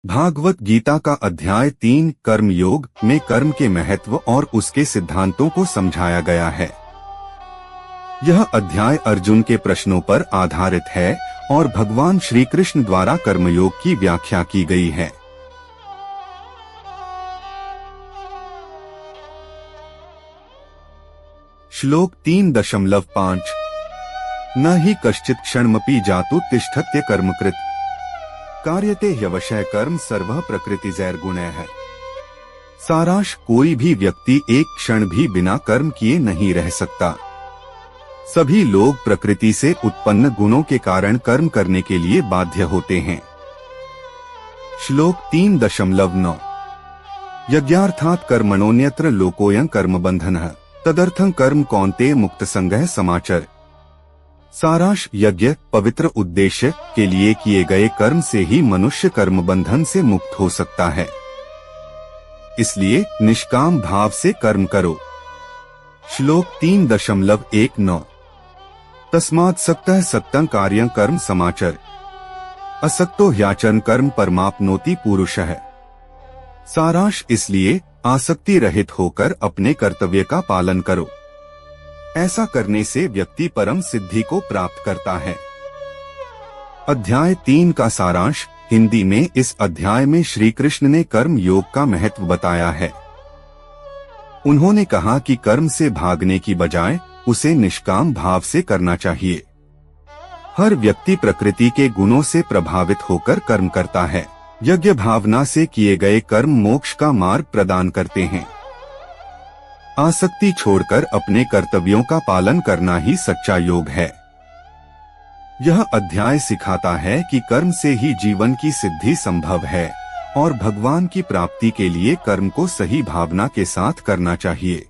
भागवत गीता का अध्याय 3 कर्मयोग में कर्म के महत्व और उसके सिद्धांतों को समझाया गया है। यह अध्याय अर्जुन के प्रश्नों पर आधारित है और भगवान श्री कृष्ण द्वारा कर्मयोग की व्याख्या की गई है। श्लोक 3.5 न ही कश्चित् क्षणमपि जातु तिष्ठत्य कर्मकृत् कार्यते ह्यवशः कर्म सर्वः प्रकृतिजैर्गुणैः है। सारांश, कोई भी व्यक्ति एक क्षण भी बिना कर्म किए नहीं रह सकता। सभी लोग प्रकृति से उत्पन्न गुणों के कारण कर्म करने के लिए बाध्य होते हैं। श्लोक 3.9 यज्ञार्थात् कर्मणोऽन्यत्र लोकोऽयं कर्मबन्धनः तदर्थं कर्म कौन्तेय मुक्तसंगः समाचर। सारांश, यज्ञ पवित्र उद्देश्य के लिए किए गए कर्म से ही मनुष्य कर्म बंधन से मुक्त हो सकता है, इसलिए निष्काम भाव से कर्म करो। श्लोक 3.19 तस्मात् सक्तः सक्तं कार्यं कर्म समाचर असक्तो ह्याचरन् कर्म परमाप्नोति पुरुषः। सारांश, इसलिए आसक्ति रहित होकर अपने कर्तव्य का पालन करो। ऐसा करने से व्यक्ति परम सिद्धि को प्राप्त करता है। अध्याय 3 का सारांश। हिंदी में इस अध्याय में श्री कृष्ण ने कर्म योग का महत्व बताया है। उन्होंने कहा कि कर्म से भागने की बजाय उसे निष्काम भाव से करना चाहिए। हर व्यक्ति प्रकृति के गुणों से प्रभावित होकर कर्म करता है। यज्ञ भावना से किए गए कर्म मोक्ष का मार्ग प्रदान करते हैं। आसक्ति छोड़कर अपने कर्तव्यों का पालन करना ही सच्चा योग है। यह अध्याय सिखाता है कि कर्म से ही जीवन की सिद्धि संभव है और भगवान की प्राप्ति के लिए कर्म को सही भावना के साथ करना चाहिए।